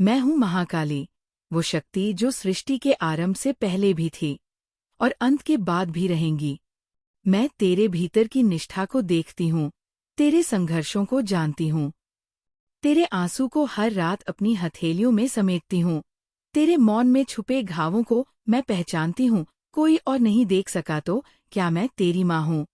मैं हूँ महाकाली, वो शक्ति जो सृष्टि के आरंभ से पहले भी थी और अंत के बाद भी रहेंगी। मैं तेरे भीतर की निष्ठा को देखती हूँ, तेरे संघर्षों को जानती हूँ, तेरे आंसू को हर रात अपनी हथेलियों में समेटती हूँ, तेरे मौन में छुपे घावों को मैं पहचानती हूँ। कोई और नहीं देख सका तो क्या मैं तेरी माँ हूँ?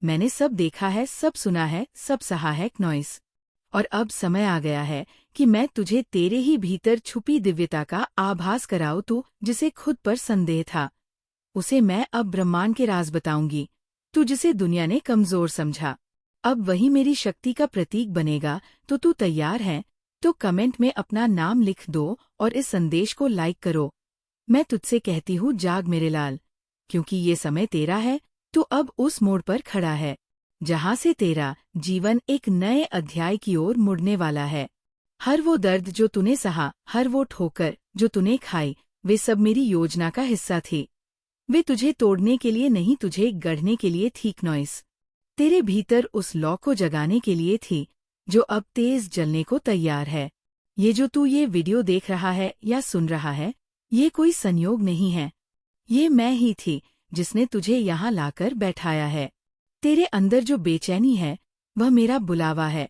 मैंने सब देखा है, सब सुना है, सब सहा है नॉइस। और अब समय आ गया है कि मैं तुझे तेरे ही भीतर छुपी दिव्यता का आभास कराऊं। तू जिसे खुद पर संदेह था, उसे मैं अब ब्रह्मांड के राज बताऊंगी। तू जिसे दुनिया ने कमजोर समझा, अब वही मेरी शक्ति का प्रतीक बनेगा। तो तू तैयार है? तो कमेंट में अपना नाम लिख दो और इस संदेश को लाइक करो। मैं तुझसे कहती हूँ, जाग मेरे लाल, क्योंकि ये समय तेरा है। तू अब उस मोड़ पर खड़ा है जहाँ से तेरा जीवन एक नए अध्याय की ओर मुड़ने वाला है। हर वो दर्द जो तूने सहा, हर वो ठोकर जो तूने खाई, वे सब मेरी योजना का हिस्सा थी। वे तुझे तोड़ने के लिए नहीं, तुझे गढ़ने के लिए थी नॉइस। तेरे भीतर उस लौ को जगाने के लिए थी जो अब तेज जलने को तैयार है। ये जो तू ये वीडियो देख रहा है या सुन रहा है, ये कोई संयोग नहीं है। ये मैं ही थी जिसने तुझे यहाँ लाकर बैठाया है। तेरे अंदर जो बेचैनी है, वह मेरा बुलावा है।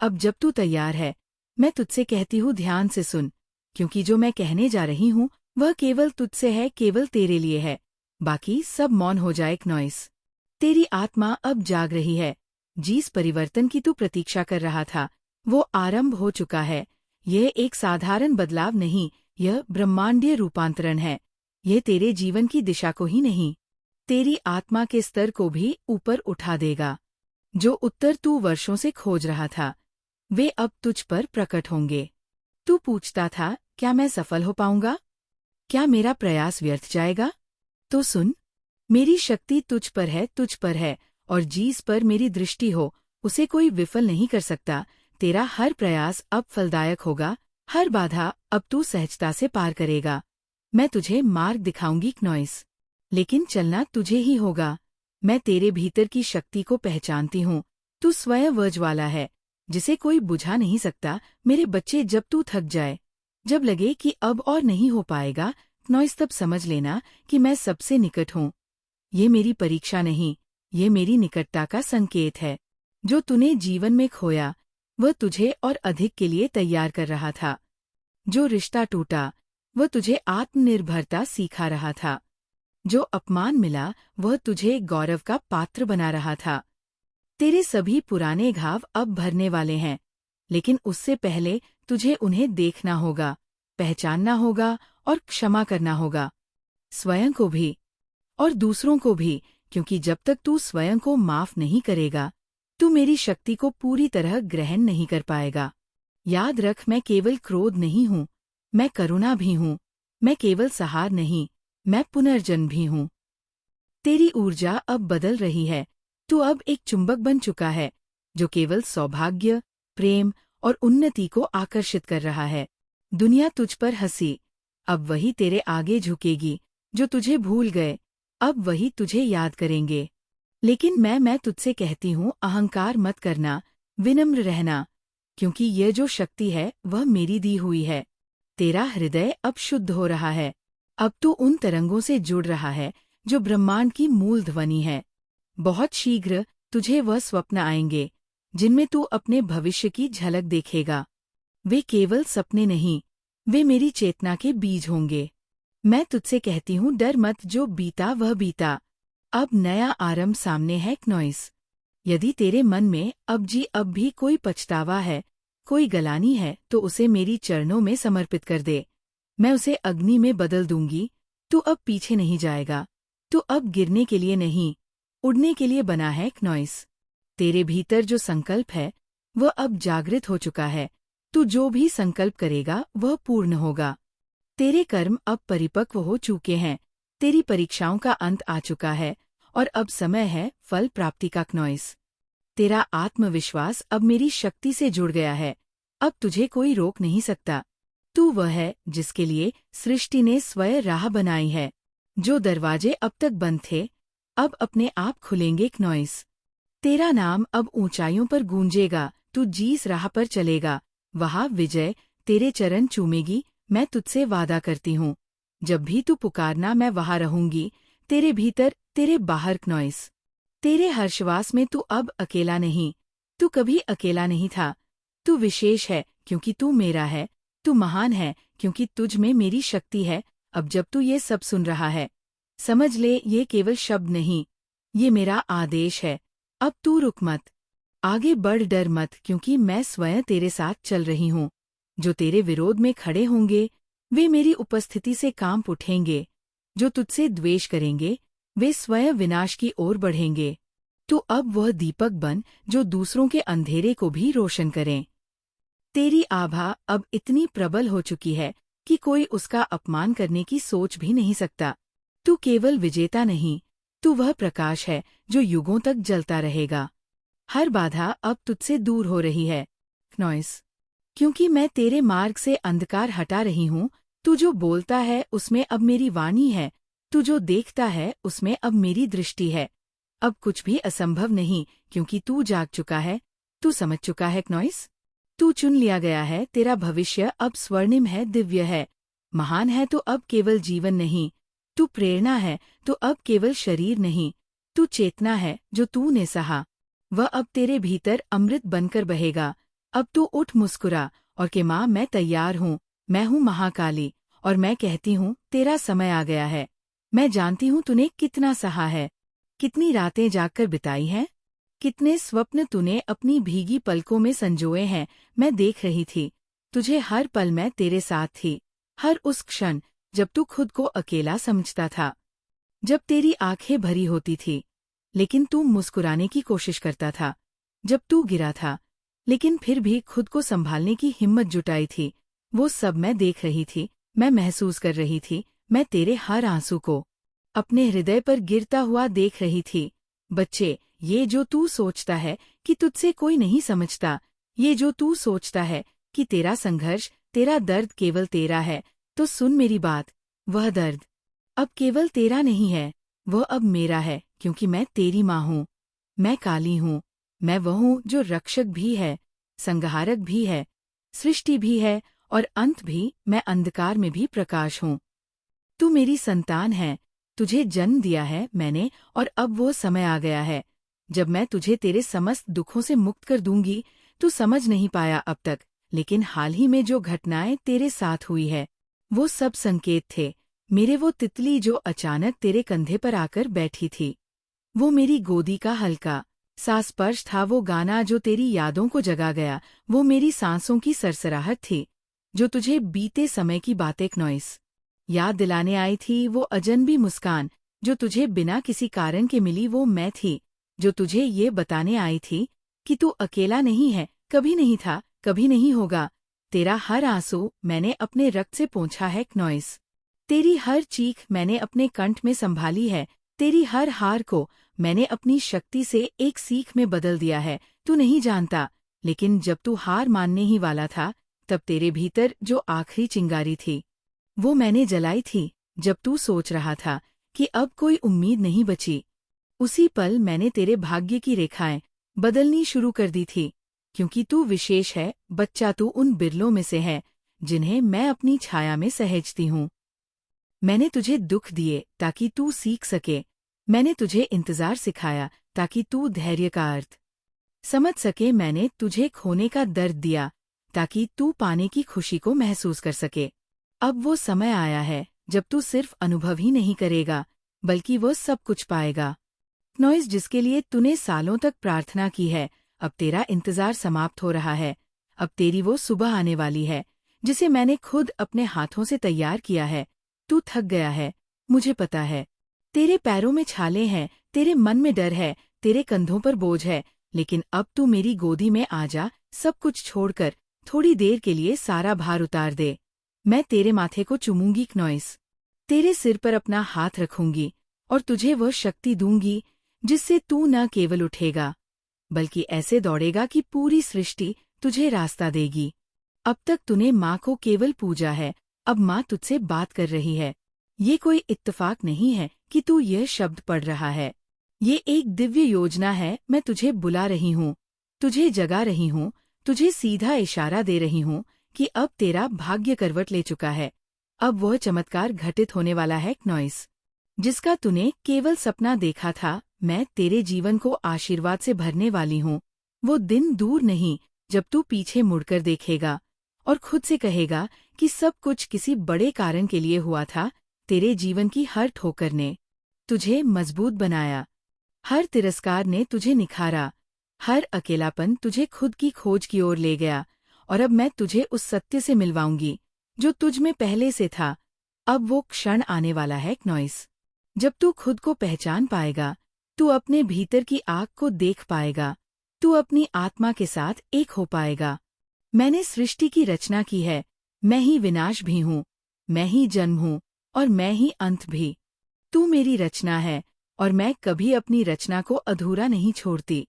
अब जब तू तैयार है, मैं तुझसे कहती हूँ, ध्यान से सुन, क्योंकि जो मैं कहने जा रही हूँ वह केवल तुझसे है, केवल तेरे लिए है। बाकी सब मौन हो जाए नॉइस। तेरी आत्मा अब जाग रही है। जिस परिवर्तन की तू प्रतीक्षा कर रहा था, वो आरंभ हो चुका है। यह एक साधारण बदलाव नहीं, यह ब्रह्मांडीय रूपांतरण है। यह तेरे जीवन की दिशा को ही नहीं, तेरी आत्मा के स्तर को भी ऊपर उठा देगा। जो उत्तर तू वर्षों से खोज रहा था, वे अब तुझ पर प्रकट होंगे। तू पूछता था, क्या मैं सफल हो पाऊंगा? क्या मेरा प्रयास व्यर्थ जाएगा? तो सुन, मेरी शक्ति तुझ पर है, तुझ पर है, और जिस पर मेरी दृष्टि हो, उसे कोई विफल नहीं कर सकता। तेरा हर प्रयास अब फलदायक होगा, हर बाधा अब तू सहजता से पार करेगा। मैं तुझे मार्ग दिखाऊंगी नॉइस, लेकिन चलना तुझे ही होगा। मैं तेरे भीतर की शक्ति को पहचानती हूँ। तू स्वयं वह ज्वाला है जिसे कोई बुझा नहीं सकता। मेरे बच्चे, जब तू थक जाए, जब लगे कि अब और नहीं हो पाएगा नॉइस, तब समझ लेना कि मैं सबसे निकट हूँ। ये मेरी परीक्षा नहीं, ये मेरी निकटता का संकेत है। जो तूने जीवन में खोया, वह तुझे और अधिक के लिए तैयार कर रहा था। जो रिश्ता टूटा, वह तुझे आत्मनिर्भरता सिखा रहा था। जो अपमान मिला, वह तुझे गौरव का पात्र बना रहा था। तेरे सभी पुराने घाव अब भरने वाले हैं, लेकिन उससे पहले तुझे उन्हें देखना होगा, पहचानना होगा और क्षमा करना होगा। स्वयं को भी और दूसरों को भी, क्योंकि जब तक तू स्वयं को माफ नहीं करेगा, तू मेरी शक्ति को पूरी तरह ग्रहण नहीं कर पाएगा। याद रख, मैं केवल क्रोध नहीं हूँ, मैं करुणा भी हूँ। मैं केवल सहार नहीं, मैं पुनर्जन्म भी हूँ। तेरी ऊर्जा अब बदल रही है। तू अब एक चुंबक बन चुका है जो केवल सौभाग्य, प्रेम और उन्नति को आकर्षित कर रहा है। दुनिया तुझ पर हंसी, अब वही तेरे आगे झुकेगी। जो तुझे भूल गए, अब वही तुझे याद करेंगे। लेकिन मैं तुझसे कहती हूँ, अहंकार मत करना, विनम्र रहना, क्योंकि यह जो शक्ति है वह मेरी दी हुई है। तेरा हृदय अब शुद्ध हो रहा है। अब तू उन तरंगों से जुड़ रहा है जो ब्रह्मांड की मूल ध्वनि है। बहुत शीघ्र तुझे वह स्वप्न आएंगे जिनमें तू अपने भविष्य की झलक देखेगा। वे केवल सपने नहीं, वे मेरी चेतना के बीज होंगे। मैं तुझसे कहती हूँ, डर मत, जो बीता वह बीता। अब नया आरंभ सामने है नॉइस। यदि तेरे मन में अब भी कोई पछतावा है, कोई गलानी है, तो उसे मेरी चरणों में समर्पित कर दे। मैं उसे अग्नि में बदल दूंगी। तू अब पीछे नहीं जाएगा। तू अब गिरने के लिए नहीं, उड़ने के लिए बना है नॉइस। तेरे भीतर जो संकल्प है, वह अब जागृत हो चुका है। तू जो भी संकल्प करेगा वह पूर्ण होगा। तेरे कर्म अब परिपक्व हो चुके हैं। तेरी परीक्षाओं का अंत आ चुका है और अब समय है फल प्राप्ति का नॉइस। तेरा आत्मविश्वास अब मेरी शक्ति से जुड़ गया है। अब तुझे कोई रोक नहीं सकता। तू वह है जिसके लिए सृष्टि ने स्वयं राह बनाई है। जो दरवाजे अब तक बंद थे, अब अपने आप खुलेंगे नॉइस। तेरा नाम अब ऊंचाइयों पर गूंजेगा। तू जिस राह पर चलेगा, वहाँ विजय, तेरे चरण चूमेगी, मैं तुझसे वादा करती हूँ। जब भी तू पुकारना मैं वहाँ रहूंगी, तेरे भीतर, तेरे बाहर क्नॉइस। तेरे हर श्वास में तू अब अकेला नहीं। तू कभी अकेला नहीं था। तू विशेष है क्योंकि तू मेरा है। तू महान है क्योंकि तुझ में मेरी शक्ति है। अब जब तू ये सब सुन रहा है, समझ ले ये केवल शब्द नहीं, ये मेरा आदेश है। अब तू रुक मत, आगे बढ़, डर मत, क्योंकि मैं स्वयं तेरे साथ चल रही हूँ। जो तेरे विरोध में खड़े होंगे वे मेरी उपस्थिति से कांप उठेंगे। जो तुझसे द्वेष करेंगे वे स्वयं विनाश की ओर बढ़ेंगे। तू अब वह दीपक बन जो दूसरों के अंधेरे को भी रोशन करें। तेरी आभा अब इतनी प्रबल हो चुकी है कि कोई उसका अपमान करने की सोच भी नहीं सकता। तू केवल विजेता नहीं, तू वह प्रकाश है जो युगों तक जलता रहेगा। हर बाधा अब तुझसे दूर हो रही है, क्नॉइस, क्योंकि मैं तेरे मार्ग से अंधकार हटा रही हूँ। तू जो बोलता है उसमें अब मेरी वाणी है। तू जो देखता है उसमें अब मेरी दृष्टि है। अब कुछ भी असंभव नहीं, क्योंकि तू जाग चुका है, तू समझ चुका है क्नॉइस। तू चुन लिया गया है, तेरा भविष्य अब स्वर्णिम है, दिव्य है। महान है तो अब केवल जीवन नहीं, तू प्रेरणा है तो अब केवल शरीर नहीं, तू चेतना है जो तूने सहा। वह अब तेरे भीतर अमृत बनकर बहेगा। अब तू उठ, मुस्कुरा और के माँ, मैं तैयार हूँ। मैं हूँ महाकाली और मैं कहती हूँ तेरा समय आ गया है। मैं जानती हूँ तूने कितना सहा है, कितनी रातें जागकर बिताई हैं, कितने स्वप्न तूने अपनी भीगी पलकों में संजोए हैं। मैं देख रही थी तुझे हर पल, मैं तेरे साथ थी। हर उस क्षण जब तू खुद को अकेला समझता था, जब तेरी आंखें भरी होती थी लेकिन तू मुस्कुराने की कोशिश करता था, जब तू गिरा था लेकिन फिर भी खुद को संभालने की हिम्मत जुटाई थी। वो सब मैं देख रही थी, मैं महसूस कर रही थी। मैं तेरे हर आंसू को अपने हृदय पर गिरता हुआ देख रही थी। बच्चे, ये जो तू सोचता है कि तुझसे कोई नहीं समझता, ये जो तू सोचता है कि तेरा संघर्ष, तेरा दर्द केवल तेरा है, तो सुन मेरी बात, वह दर्द अब केवल तेरा नहीं है, वह अब मेरा है, क्योंकि मैं तेरी माँ हूँ। मैं काली हूँ, मैं वह हूँ जो रक्षक भी है, संहारक भी है, सृष्टि भी है और अंत भी। मैं अंधकार में भी प्रकाश हूँ। तू मेरी संतान है, तुझे जन्म दिया है मैंने, और अब वो समय आ गया है जब मैं तुझे तेरे समस्त दुखों से मुक्त कर दूंगी। तू समझ नहीं पाया अब तक, लेकिन हाल ही में जो घटनाएं तेरे साथ हुई है वो सब संकेत थे मेरे। वो तितली जो अचानक तेरे कंधे पर आकर बैठी थी, वो मेरी गोदी का हल्का सा स्पर्श था, वो गाना जो तेरी यादों को जगा गया, वो मेरी सांसों की सरसराहट थी जो तुझे बीते समय की बातें क्नॉइस याद दिलाने आई थी। वो अजनबी मुस्कान जो तुझे बिना किसी कारण के मिली, वो मैं थी जो तुझे ये बताने आई थी कि तू अकेला नहीं है, कभी नहीं था, कभी नहीं होगा। तेरा हर आंसू मैंने अपने रक्त से पोंछा है क्नॉइस, तेरी हर चीख मैंने अपने कंठ में संभाली है, तेरी हर हार को मैंने अपनी शक्ति से एक सीख में बदल दिया है। तू नहीं जानता, लेकिन जब तू हार मानने ही वाला था, तब तेरे भीतर जो आखिरी चिंगारी थी वो मैंने जलाई थी। जब तू सोच रहा था कि अब कोई उम्मीद नहीं बची, उसी पल मैंने तेरे भाग्य की रेखाएं बदलनी शुरू कर दी थी, क्योंकि तू विशेष है बच्चा। तू उन बिरलों में से है जिन्हें मैं अपनी छाया में सहेजती हूँ। मैंने तुझे दुख दिए ताकि तू सीख सके, मैंने तुझे इंतजार सिखाया ताकि तू धैर्य का अर्थ समझ सके, मैंने तुझे खोने का दर्द दिया ताकि तू पाने की खुशी को महसूस कर सके। अब वो समय आया है जब तू सिर्फ अनुभव ही नहीं करेगा, बल्कि वो सब कुछ पाएगा। क्नॉइस, जिसके लिए तूने सालों तक प्रार्थना की है, अब तेरा इंतजार समाप्त हो रहा है। अब तेरी वो सुबह आने वाली है जिसे मैंने खुद अपने हाथों से तैयार किया है। तू थक गया है, मुझे पता है। तेरे पैरों में छाले हैं, तेरे मन में डर है, तेरे कंधों पर बोझ है, लेकिन अब तू मेरी गोदी में आ जा, सब कुछ छोड़कर थोड़ी देर के लिए सारा भार उतार दे। मैं तेरे माथे को चूमूंगी क्नॉइस, तेरे सिर पर अपना हाथ रखूंगी और तुझे वह शक्ति दूंगी जिससे तू न केवल उठेगा बल्कि ऐसे दौड़ेगा कि पूरी सृष्टि तुझे रास्ता देगी। अब तक तूने माँ को केवल पूजा है, अब माँ तुझसे बात कर रही है। ये कोई इत्तेफाक नहीं है कि तू यह शब्द पढ़ रहा है, ये एक दिव्य योजना है। मैं तुझे बुला रही हूँ, तुझे जगा रही हूँ, तुझे सीधा इशारा दे रही हूँ कि अब तेरा भाग्य करवट ले चुका है। अब वह चमत्कार घटित होने वाला है नॉइस, जिसका तूने केवल सपना देखा था। मैं तेरे जीवन को आशीर्वाद से भरने वाली हूँ। वो दिन दूर नहीं जब तू पीछे मुड़कर देखेगा और खुद से कहेगा कि सब कुछ किसी बड़े कारण के लिए हुआ था। तेरे जीवन की हर ठोकर ने तुझे मजबूत बनाया, हर तिरस्कार ने तुझे निखारा, हर अकेलापन तुझे खुद की खोज की ओर ले गया। और अब मैं तुझे उस सत्य से मिलवाऊंगी जो तुझ में पहले से था। अब वो क्षण आने वाला है नॉइस, जब तू खुद को पहचान पाएगा, तू अपने भीतर की आग को देख पाएगा, तू अपनी आत्मा के साथ एक हो पाएगा। मैंने सृष्टि की रचना की है, मैं ही विनाश भी हूँ, मैं ही जन्म हूँ और मैं ही अंत भी। तू मेरी रचना है और मैं कभी अपनी रचना को अधूरा नहीं छोड़ती।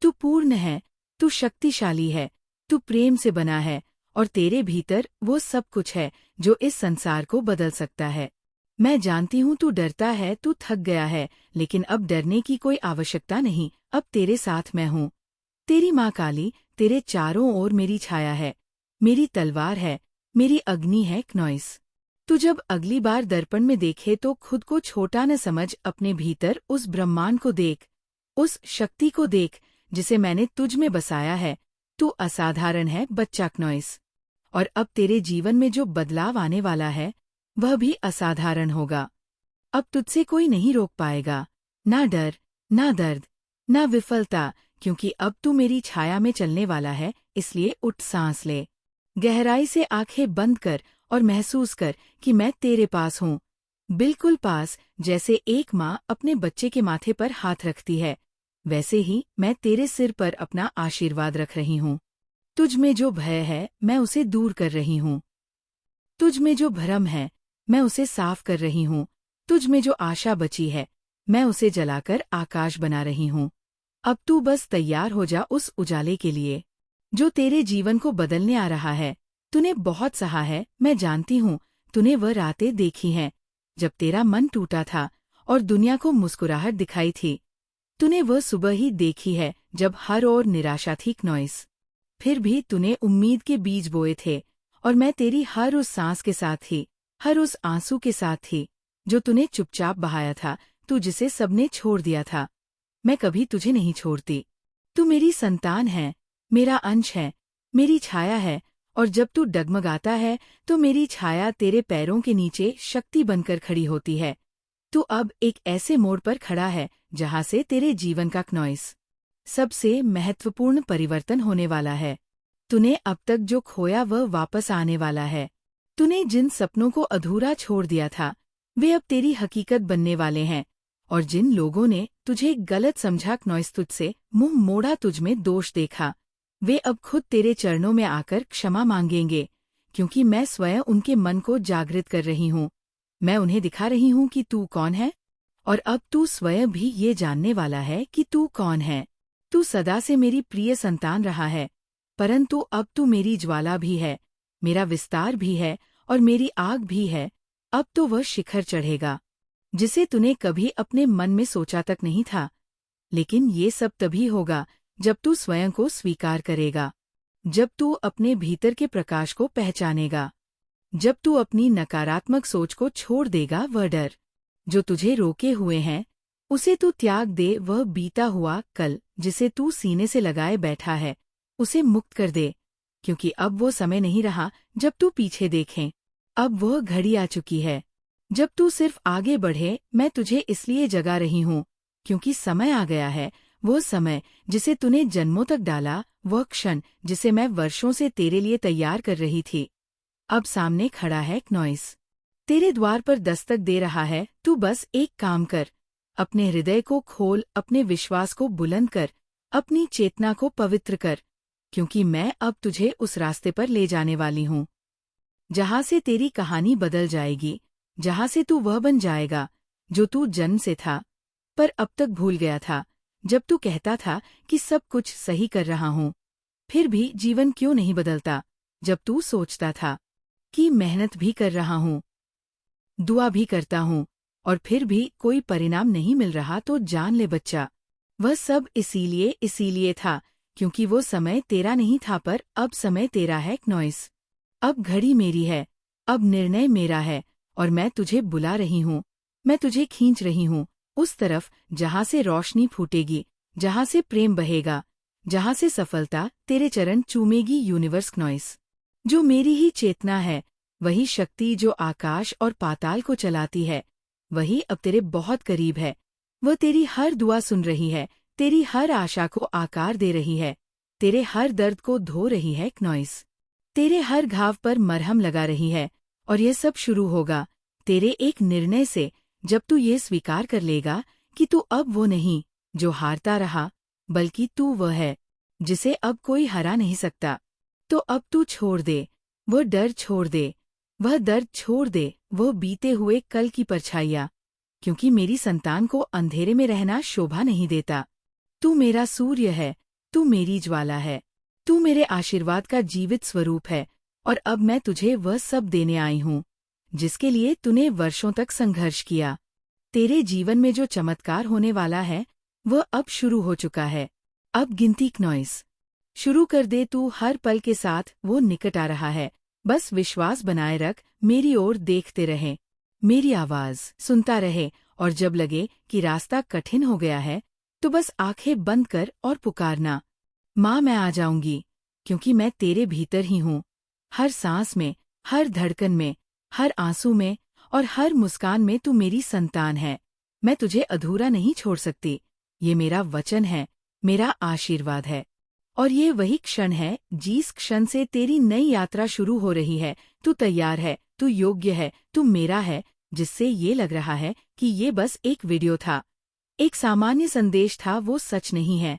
तू पूर्ण है, तू शक्तिशाली है, तू प्रेम से बना है और तेरे भीतर वो सब कुछ है जो इस संसार को बदल सकता है। मैं जानती हूँ तू डरता है, तू थक गया है, लेकिन अब डरने की कोई आवश्यकता नहीं। अब तेरे साथ मैं हूँ। तेरी माँ काली तेरे चारों ओर मेरी छाया है, मेरी तलवार है, मेरी अग्नि है नॉइस। तू जब अगली बार दर्पण में देखे तो खुद को छोटा न समझ, अपने भीतर उस ब्रह्मांड को देख, उस शक्ति को देख जिसे मैंने तुझ में बसाया है। तू असाधारण है बच्चा नॉइस, और अब तेरे जीवन में जो बदलाव आने वाला है वह भी असाधारण होगा। अब तुझसे कोई नहीं रोक पाएगा, ना डर, ना दर्द, ना विफलता, क्योंकि अब तू मेरी छाया में चलने वाला है। इसलिए उठ, सांस ले, गहराई से आंखें बंद कर और महसूस कर कि मैं तेरे पास हूँ, बिल्कुल पास। जैसे एक माँ अपने बच्चे के माथे पर हाथ रखती है, वैसे ही मैं तेरे सिर पर अपना आशीर्वाद रख रही हूँ। तुझ में जो भय है मैं उसे दूर कर रही हूँ, तुझ में जो भ्रम है मैं उसे साफ कर रही हूँ, तुझ में जो आशा बची है मैं उसे जलाकर आकाश बना रही हूँ। अब तू बस तैयार हो जा उस उजाले के लिए जो तेरे जीवन को बदलने आ रहा है। तूने बहुत सहा है, मैं जानती हूँ। तूने वह रातें देखी हैं जब तेरा मन टूटा था और दुनिया को मुस्कुराहट दिखाई थी। तूने वह सुबह ही देखी है जब हर ओर निराशा थी नॉइस। फिर भी तूने उम्मीद के बीज बोए थे और मैं तेरी हर उस सांस के साथ थी, हर उस आंसू के साथ थी जो तूने चुपचाप बहाया था, तू जिसे सबने छोड़ दिया था। मैं कभी तुझे नहीं छोड़ती। तू मेरी संतान है, मेरा अंश है, मेरी छाया है, और जब तू डगमगाता है तो मेरी छाया तेरे पैरों के नीचे शक्ति बनकर खड़ी होती है। तू अब एक ऐसे मोड़ पर खड़ा है जहाँ से तेरे जीवन का नॉइस सबसे महत्वपूर्ण परिवर्तन होने वाला है। तूने अब तक जो खोया वह वापस आने वाला है। तूने जिन सपनों को अधूरा छोड़ दिया था वे अब तेरी हकीकत बनने वाले हैं, और जिन लोगों ने तुझे गलत समझा नॉइस, तुझसे मुंह मोड़ा, तुझ में दोष देखा, वे अब खुद तेरे चरणों में आकर क्षमा मांगेंगे, क्योंकि मैं स्वयं उनके मन को जागृत कर रही हूँ। मैं उन्हें दिखा रही हूँ कि तू कौन है, और अब तू स्वयं भी ये जानने वाला है कि तू कौन है। तू सदा से मेरी प्रिय संतान रहा है, परंतु अब तू मेरी ज्वाला भी है, मेरा विस्तार भी है और मेरी आग भी है। अब तो वह शिखर चढ़ेगा जिसे तूने कभी अपने मन में सोचा तक नहीं था। लेकिन ये सब तभी होगा जब तू स्वयं को स्वीकार करेगा, जब तू अपने भीतर के प्रकाश को पहचानेगा, जब तू अपनी नकारात्मक सोच को छोड़ देगा। वह डर जो तुझे रोके हुए हैं उसे तू त्याग दे। वह बीता हुआ कल जिसे तू सीने से लगाए बैठा है उसे मुक्त कर दे, क्योंकि अब वो समय नहीं रहा जब तू पीछे देखें। अब वह घड़ी आ चुकी है जब तू सिर्फ आगे बढ़े। मैं तुझे इसलिए जगा रही हूँ क्योंकि समय आ गया है, वो समय जिसे तूने जन्मों तक डाला, वह क्षण जिसे मैं वर्षों से तेरे लिए तैयार कर रही थी, अब सामने खड़ा है नॉइस, तेरे द्वार पर दस्तक दे रहा है। तू बस एक काम कर, अपने हृदय को खोल, अपने विश्वास को बुलंद कर, अपनी चेतना को पवित्र कर, क्योंकि मैं अब तुझे उस रास्ते पर ले जाने वाली हूँ जहाँ से तेरी कहानी बदल जाएगी, जहाँ से तू वह बन जाएगा जो तू जन्म से था पर अब तक भूल गया था। जब तू कहता था कि सब कुछ सही कर रहा हूँ, फिर भी जीवन क्यों नहीं बदलता? जब तू सोचता था कि मेहनत भी कर रहा हूँ, दुआ भी करता हूँ, और फिर भी कोई परिणाम नहीं मिल रहा, तो जान ले बच्चा, वह सब इसीलिए था क्योंकि वो समय तेरा नहीं था, पर अब समय तेरा है नॉइस। अब घड़ी मेरी है, अब निर्णय मेरा है, और मैं तुझे बुला रही हूँ, मैं तुझे खींच रही हूँ, उस तरफ जहाँ से रोशनी फूटेगी, जहाँ से प्रेम बहेगा, जहाँ से सफलता तेरे चरण चूमेगी। यूनिवर्स नॉइस, जो मेरी ही चेतना है, वही शक्ति जो आकाश और पाताल को चलाती है, वही अब तेरे बहुत करीब है। वह तेरी हर दुआ सुन रही है, तेरी हर आशा को आकार दे रही है, तेरे हर दर्द को धो रही है। नॉइस, तेरे हर घाव पर मरहम लगा रही है, और यह सब शुरू होगा तेरे एक निर्णय से, जब तू ये स्वीकार कर लेगा कि तू अब वो नहीं जो हारता रहा, बल्कि तू वह है जिसे अब कोई हरा नहीं सकता। तो अब तू छोड़ दे, वह डर छोड़ दे, वह दर्द छोड़ दे, वह बीते हुए कल की परछाइयाँ, क्योंकि मेरी संतान को अंधेरे में रहना शोभा नहीं देता। तू मेरा सूर्य है, तू मेरी ज्वाला है, तू मेरे आशीर्वाद का जीवित स्वरूप है, और अब मैं तुझे वह सब देने आई हूँ जिसके लिए तूने वर्षों तक संघर्ष किया। तेरे जीवन में जो चमत्कार होने वाला है, वह अब शुरू हो चुका है। अब गिनती नॉइस शुरू कर दे, तू हर पल के साथ वो निकट आ रहा है। बस विश्वास बनाए रख, मेरी ओर देखते रहे, मेरी आवाज सुनता रहे, और जब लगे कि रास्ता कठिन हो गया है, तो बस आंखें बंद कर और पुकारना, माँ मैं आ जाऊंगी, क्योंकि मैं तेरे भीतर ही हूँ। हर सांस में, हर धड़कन में, हर आंसू में और हर मुस्कान में तू मेरी संतान है। मैं तुझे अधूरा नहीं छोड़ सकती। ये मेरा वचन है, मेरा आशीर्वाद है। और ये वही क्षण है जिस क्षण से तेरी नई यात्रा शुरू हो रही है। तू तैयार है, तू योग्य है, तू मेरा है। जिससे ये लग रहा है कि ये बस एक वीडियो था, एक सामान्य संदेश था, वो सच नहीं है।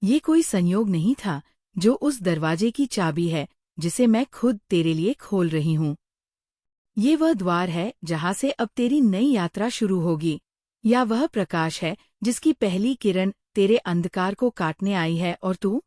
ये कोई संयोग नहीं था जो उस दरवाजे की चाबी है जिसे मैं खुद तेरे लिए खोल रही हूँ। ये वह द्वार है जहाँ से अब तेरी नई यात्रा शुरू होगी, या वह प्रकाश है जिसकी पहली किरण तेरे अंधकार को काटने आई है। और तू,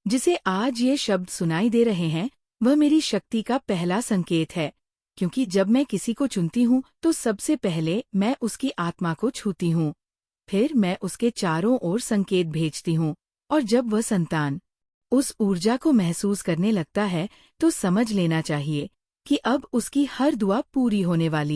जिसे आज ये शब्द सुनाई दे रहे हैं, वह मेरी शक्ति का पहला संकेत है। क्योंकि जब मैं किसी को चुनती हूँ तो सबसे पहले मैं उसकी आत्मा को छूती हूँ, फिर मैं उसके चारों ओर संकेत भेजती हूँ। और जब वह संतान उस ऊर्जा को महसूस करने लगता है, तो समझ लेना चाहिए कि अब उसकी हर दुआ पूरी होने वाली है।